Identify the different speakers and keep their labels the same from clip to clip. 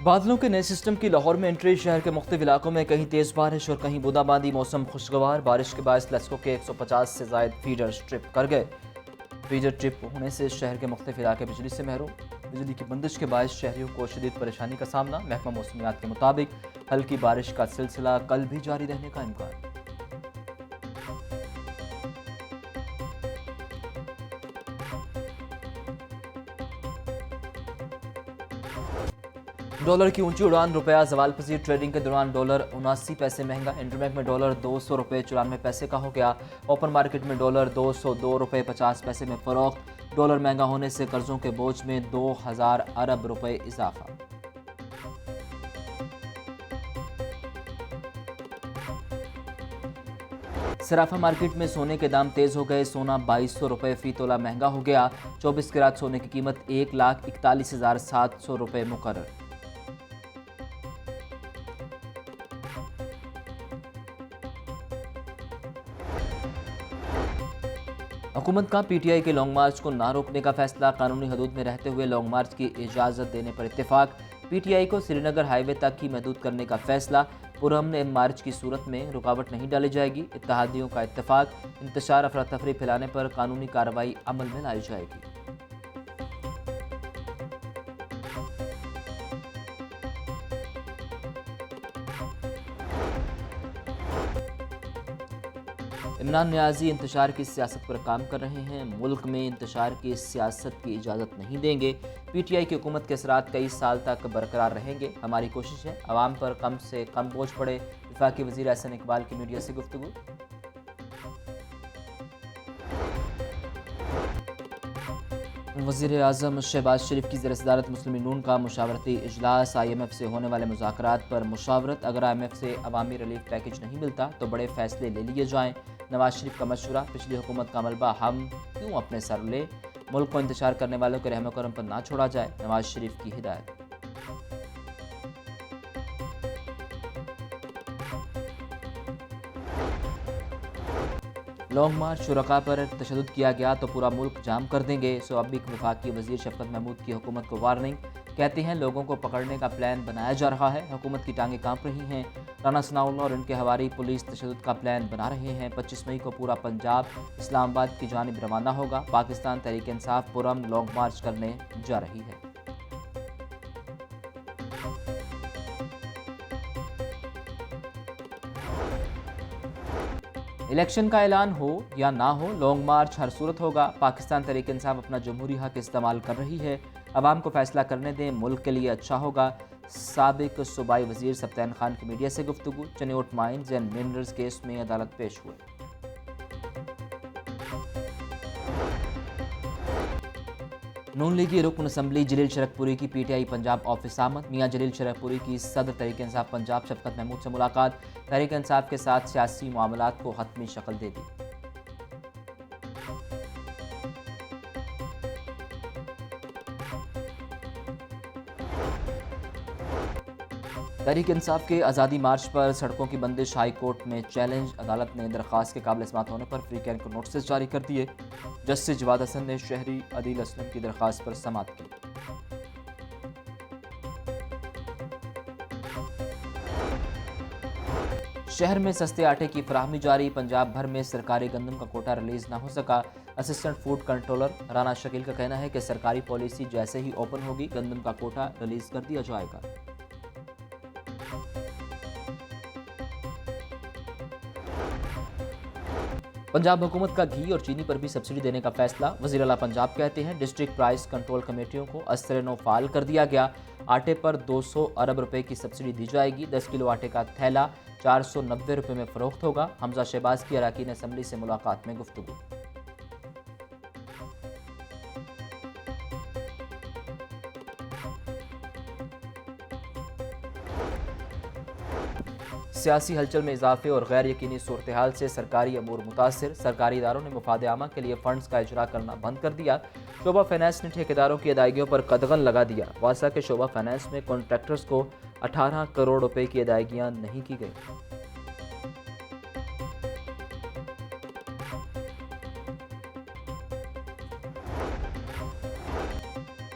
Speaker 1: बादलों के नए सिस्टम की लाहौर में एंट्री। शहर के मुख्तलिफ इलाकों में कहीं तेज़ बारिश और कहीं बूंदाबांदी। मौसम खुशगवार। बारिश के बायस लस्को के 150 से ज़ायद फीडर ट्रिप कर गए। फीडर ट्रिप होने से शहर के मुख्तलिफ इलाके बिजली से महरूम। बिजली की बंदिश के बायस शहरियों को शदीद परेशानी का सामना। महकमा मौसमियात के मुताबिक हल्की बारिश का सिलसिला कल भी जारी रहने का इम्कान। डॉलर की ऊंची उड़ान। रुपया जवाल पसीर। ट्रेडिंग के दौरान डॉलर 79 पैसे महंगा। इंटरबैंक में डॉलर 200 रुपये 94 पैसे का हो गया। ओपन मार्केट में डॉलर 202 रुपये 50 पैसे में फरोख्त। डॉलर महंगा होने से कर्जों के बोझ में 2000 अरब रुपए इजाफा। सराफा मार्केट में सोने के दाम तेज हो गए। सोना 2200 रुपये फी तोला महंगा हो गया। 24 कैरेट सोने की कीमत 1,41,700 रुपये मुकर्रर। हुकूमत का पीटीआई के लॉन्ग मार्च को ना रोकने का फैसला। कानूनी हदूद में रहते हुए लॉन्ग मार्च की इजाज़त देने पर इत्तेफाक। पीटीआई को श्रीनगर हाईवे तक ही महदूद करने का फैसला। पुरअमन मार्च की सूरत में रुकावट नहीं डाली जाएगी। इत्तेहादियों का इत्तेफाक। इंतशार अफरा तफरी फैलाने पर कानूनी कार्रवाई अमल में लाई जाएगी। इमरान नियाजी इंतशार की सियासत पर काम कर रहे हैं। मुल्क में इंतशार की सियासत की इजाज़त नहीं देंगे। पीटीआई की हुकूमत के असरात कई साल तक बरकरार रहेंगे। हमारी कोशिश है आवाम पर कम से कम बोझ पड़े। वफाकी वज़ीर एहसन इकबाल की मीडिया से गुफ्तगू। वज़ीर आज़म शहबाज शरीफ की ज़ेर सदारत मुस्लिम नून का मुशावरती इजलास। IMF से होने वाले मुज़ाकरात पर मुशावरत। अगर IMF से अवामी रिलीफ पैकेज नहीं मिलता तो बड़े फैसले ले लिए जाएँ। नवाज शरीफ का मशवरा। पिछली हुकूमत का मलबा हम क्यों अपने सर ले। मुल्क को इंतशार करने वालों के रहम करम पर ना छोड़ा जाए। नवाज शरीफ की हिदायत। लॉन्ग मार्च शुरका पर तशद्दुद किया गया तो पूरा मुल्क जाम कर देंगे। सवाबिक वफाकी वज़ीर शफकत महमूद की हुकूमत को वार्निंग। कहते हैं लोगों को पकड़ने का प्लान बनाया जा रहा है। हुकूमत की टांगें कांप रही हैं। राना सनाउल्लाह और इनके हवारी पुलिस तशद्दुद का प्लान बना रहे हैं। 25 मई को पूरा पंजाब इस्लामाबाद की जानिब रवाना होगा। पाकिस्तान तहरीक इंसाफ पुरअमन लॉन्ग मार्च करने जा रही है। इलेक्शन का ऐलान हो या ना हो लॉन्ग मार्च हर सूरत होगा। पाकिस्तान तहरीक इंसाफ अपना जमहूरी हक इस्तेमाल कर रही है। अवाम को फैसला करने दें, मुल्क के लिए अच्छा होगा। साबिक सूबाई वजीर सब्तैन खान की मीडिया से गुफ्तगू। Chiniot mines and minerals case में अदालत पेश हुए। नून लीगी रुकन असम्बली जलील शरकपुरी की पीटीआई पंजाब ऑफिस आमद। मियां जलील शरकपुरी की सदर तहरीक इंसाफ पंजाब शफकत महमूद से मुलाकात। तहरीक इंसाफ के साथ सियासी मामलात को हतमी शक्ल दे दी। तहरीक इंसाफ के आज़ादी मार्च पर सड़कों की बंदिश हाई कोर्ट में चैलेंज। अदालत ने दरख्वास्त के काबिल समात होने पर फ्री कैन को नोटिस जारी कर दिए। जस्टिस जवाद हसन ने शहरी अदील असलम की दरख्वास्त पर समात की। शहर में सस्ते आटे की फराहमी जारी। पंजाब भर में सरकारी गंदम का कोटा रिलीज ना हो सका। Assistant food controller Rana Shakeel का कहना है कि सरकारी पॉलिसी जैसे ही ओपन होगी गंदम का कोटा रिलीज कर दिया जाएगा। पंजाब हुकूमत का घी और चीनी पर भी सब्सिडी देने का फैसला। वज़ीर आला पंजाब कहते हैं डिस्ट्रिक्ट प्राइस कंट्रोल कमेटियों को असर फाल कर दिया गया। आटे पर 200 अरब रुपए की सब्सिडी दी जाएगी। 10 किलो आटे का थैला 490 रुपए में फरोख्त होगा। हमजा शहबाज की अरकान असम्बली से मुलाकात में गुफ्तगू। सियासी हलचल में इजाफे और गैर यकीनी सूरत हाल से सरकारी अमूर मुतासर। सरकारी इदारों ने मुफाद आमा के लिए फंड्स का इजरा करना बंद कर दिया। शोबा फाइनेंस ने ठेकेदारों की अदायगियों पर कदगन लगा दिया। वासा के शोबा फाइनेंस में कॉन्ट्रैक्टर्स को 18 करोड़ रुपए की अदायगियां नहीं की गई।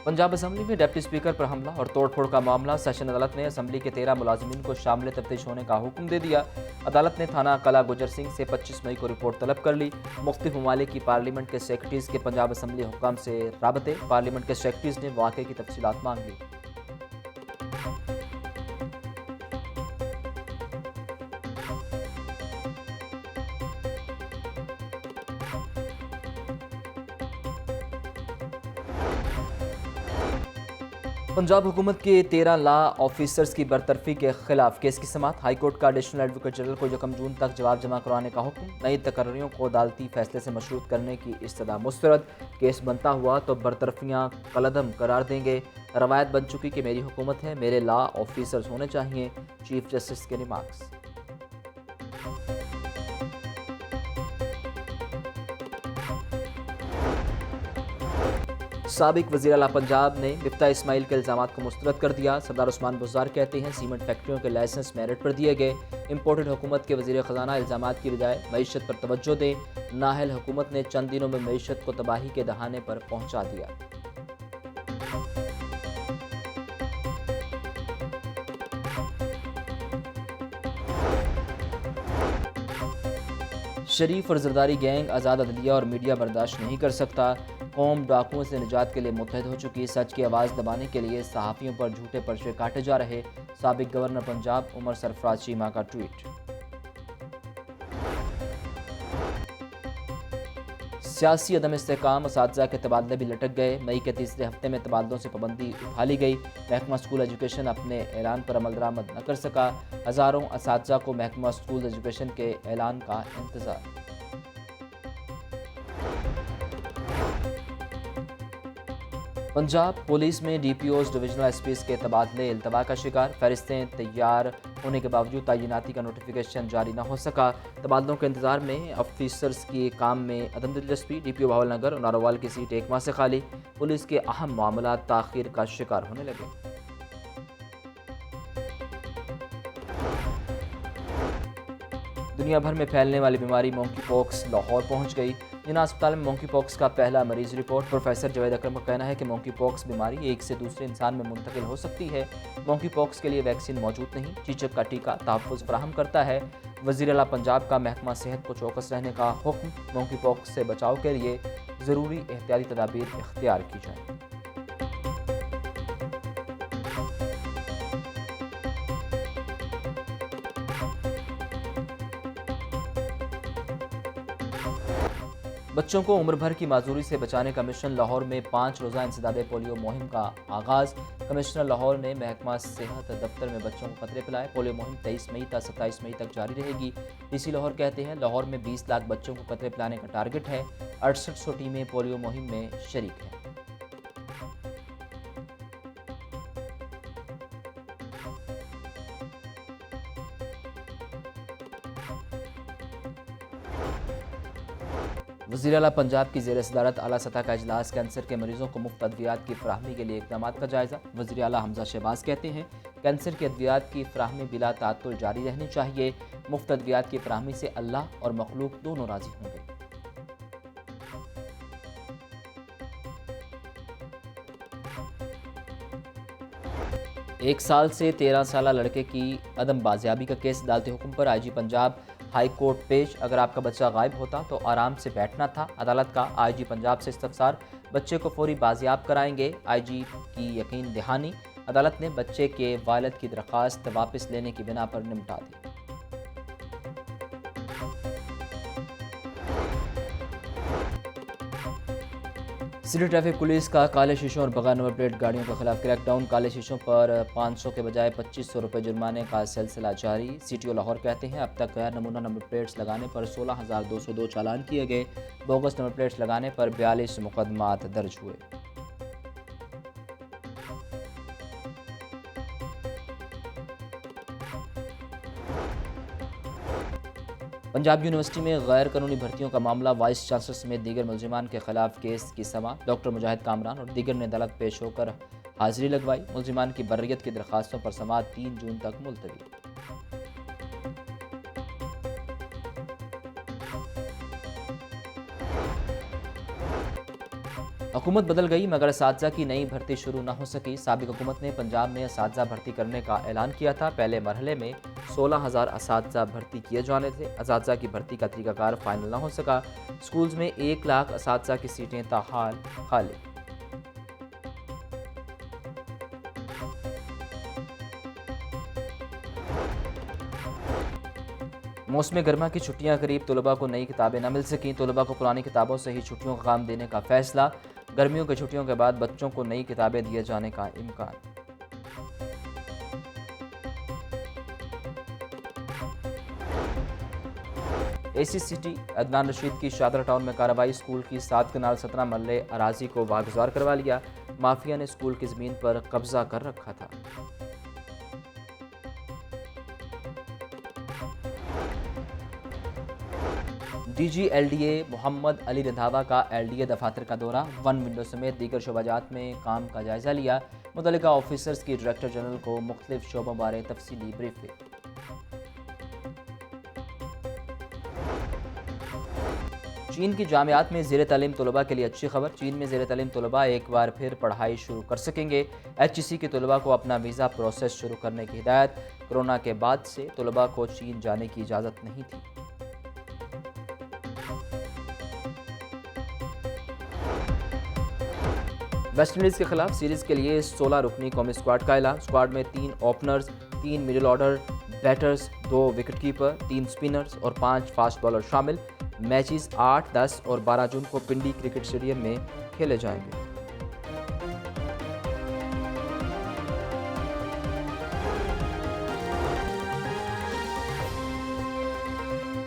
Speaker 1: पंजाब असम्बली में डिप्टी स्पीकर पर हमला और तोड़फोड़ का मामला। सेशन अदालत ने असम्बली के 13 मुलाजिमीन को शामिल तफ्तीश होने का हुक्म दे दिया। अदालत ने थाना कला गुजर सिंह से 25 मई को रिपोर्ट तलब कर ली। मुख्तलिफ ममालिक की पार्लियामेंट के सेक्रेटरीज के पंजाब असम्बली हुक्काम से राबते। पार्लियामेंट के सेक्रेटरीज ने वाक़े की तफसीलात मांग ली। पंजाब हुकूमत के 13 ला ऑफिसर्स की बरतरफी के खिलाफ केस की समाअत। हाईकोर्ट का एडिशनल एडवोकेट जनरल को 1 जून तक जवाब जमा करवाने का हुक्म। नई तकर्रियों को अदालती फैसले से मशरूत करने की इस्तदा मुस्तरद। केस बनता हुआ तो बरतरफियाँ कलअदम करार देंगे। रवायत बन चुकी कि मेरी हुकूमत है, मेरे ला ऑफिसर्स होने चाहिए। चीफ जस्टिस के रिमार्क्स। साबिक वज़ीर आला पंजाब ने मिफ्ता इस्माइल के इल्ज़ामात को मुस्तरद कर दिया। सरदार उस्मान बुज़दार कहते हैं सीमेंट फैक्ट्रियों के लाइसेंस मेरिट पर दिए गए। इम्पोर्टेड हुकूमत के वज़ीर ख़जाना इल्ज़ामात की बजाय मईशत पर तवज्जो दें। नाहल हुकूमत ने चंद दिनों में मईशत को तबाही के दहाने पर पहुँचा दिया। शरीफ और जरदारी गैंग आज़ाद अदलिया और मीडिया बर्दाश्त नहीं कर सकता। कौम डाकुओं से निजात के लिए मुत्तहद हो चुकी। सच की आवाज़ दबाने के लिए सहाफ़ियों पर झूठे पर्चे काटे जा रहे। साबिक गवर्नर पंजाब उमर सरफराज चीमा का ट्वीट। सियासी अदम इस्तेहकाम, असातिज़ा के तबादले भी लटक गए। मई के तीसरे हफ्ते में तबादलों से पाबंदी उठा ली गई। महकमा स्कूल एजुकेशन अपने ऐलान पर अमल दरामद न कर सका। हज़ारों असातिज़ा को महकमा स्कूल एजुकेशन के ऐलान का इंतज़ार। पंजाब पुलिस में DPOs डिविजनल SPs के तबादले इल्तवा का शिकार। फहरिस्तें तैयार होने के बावजूद तैनाती का नोटिफिकेशन जारी न हो सका। तबादलों के इंतजार में ऑफिसर्स की काम में अदम दिलचस्पी। DPO भावलनगर और नारोवाल की सीट एक माह से खाली। पुलिस के अहम मामला ताख़ीर का शिकार होने लगे। दुनिया भर में फैलने वाली बीमारी मोंकी पॉक्स लाहौर पहुंच गई। जिना अस्पताल में मोंकी पॉक्स का पहला मरीज रिपोर्ट। प्रोफेसर जावेद अकरम का कहना है कि मोंकी पॉक्स बीमारी एक से दूसरे इंसान में मुंतकिल हो सकती है। मोंकी पॉक्स के लिए वैक्सीन मौजूद नहीं। चीचक का टीका तहफ़्फ़ुज़ फराहम करता है। वज़ीर आला पंजाब का महकमा सेहत को चौकस रहने का हुक्म। मोंकी पॉक्स से बचाव के लिए ज़रूरी एहतियाती तदाबीर इख्तियार की जाए। बच्चों को उम्र भर की माजूरी से बचाने का मिशन। लाहौर में 5 रोज़ा इंसदादे पोलियो मुहिम का आगाज़। कमिश्नर लाहौर ने महकमा सेहत दफ्तर में बच्चों को कतरे पिलाए। पोलियो मुहिम 23 मई तक 27 मई तक जारी रहेगी। DC लाहौर कहते हैं लाहौर में 20 लाख बच्चों को कतरे पिलाने का टारगेट है। 6800 टीमें पोलियो मुहिम में शरीक हैं। वज़ीर आला पंजाब की ज़ेर सदारत आला सतह का इजलास। कैंसर के मरीजों को मुफ्त अद्वियात की फ़राहमी के लिए इक़दाम का जायज़ा। वज़ीर आला हमज़ा शहबाज कहते हैं कैंसर के अद्वियात की फ़राहमी बिला ताअत्तुल जारी रहनी चाहिए। मुफ्त अद्वियात की फ़राहमी से अल्लाह और मखलूक दोनों राज़ी होंगे। एक साल से 13 साला लड़के की अदम बाजियाबी का केस। अदालती हुक्म पर IG पंजाब हाई कोर्ट पेश। अगर आपका बच्चा गायब होता तो आराम से बैठना था। अदालत का IG पंजाब से इस्तफसार। बच्चे को फौरी बाजियाब कराएंगे। IG की यकीन दहानी। अदालत ने बच्चे के वालिद की दरख्वास्त वापस लेने की बिना पर निपटा दी। सिटी ट्रैफिक पुलिस का काले शीशों और बगैर नंबर प्लेट गाड़ियों के खिलाफ क्रैकडाउन। काले शीशों पर 500 के बजाय 2500 रुपये जुर्माने का सिलसिला जारी। CTO लाहौर कहते हैं अब तक गैर नमूना नंबर प्लेट्स लगाने पर 16,202 चालान किए गए। बोगस नंबर प्लेट्स लगाने पर 42 मुकदमात दर्ज हुए। पंजाब यूनिवर्सिटी में गैर कानूनी भर्तियों का मामला। वाइस चांसलर समेत दीगर मुलजिमान के खिलाफ केस की समाअत। डॉक्टर मुजाहिद कामरान और दीगर ने अदालत पेश होकर हाजिरी लगवाई। मुलजिमान की बर्रियत की दरख्वास्तों पर समाअत 3 जून तक मुलतवी। हुकूमत बदल गई मगर असातिज़ा की नई भर्ती शुरू न हो सकी। साबिक़ हुकूमत ने पंजाब में असातिज़ा भर्ती करने का ऐलान किया था। पहले मरहले में 16,000 असातिज़ा भर्ती किए जाने थे। असातिज़ा की भर्ती का तरीक़ाकार फाइनल न हो सका। स्कूल्स में 1 लाख असातिज़ा की सीटें ताहाल खाली। मौसम गर्मा की छुट्टियां करीब, तलबा को नई किताबें न मिल सकीं। तलबा को पुरानी किताबों से ही छुट्टियों का काम देने का फैसला। गर्मियों की छुट्टियों के बाद बच्चों को नई किताबें दिए जाने का इम्कान। एसी सिटी अदनान रशीद की शादरा टाउन में कार्रवाई। स्कूल की 7 कनाल 17 मरले अराजी को वागुजार करवा लिया। माफिया ने स्कूल की ज़मीन पर कब्जा कर रखा था। DG LDA मोहम्मद अली रंधावा का LDA दफातर का दौरा। वन विंडो समेत दीगर शोबाजात में काम का जायजा लिया। मुतल्लिका ऑफिसर्स की डायरेक्टर जनरल को मुख्तलिफ शोबों बारे तफसीली ब्रीफिंग। चीन की जामियात में ज़ेर तालीम तलबा के लिए अच्छी खबर। चीन में ज़ेर तालीम तलबा एक बार फिर पढ़ाई शुरू कर सकेंगे। HEC के तलबा को अपना वीज़ा प्रोसेस शुरू करने की हिदायत। कोरोना के बाद से तलबा को चीन जाने की इजाज़त नहीं थी। वेस्ट इंडीज़ के खिलाफ सीरीज़ के लिए 16 रुकनी कौमी स्क्वाड का ऐलान। स्क्वाड में 3 openers, 3 middle order batters, 2 wicket keeper, 3 spinners और 5 फास्ट बॉलर शामिल। मैचेस 8, 10 और 12 जून को पिंडी क्रिकेट स्टेडियम में खेले जाएंगे।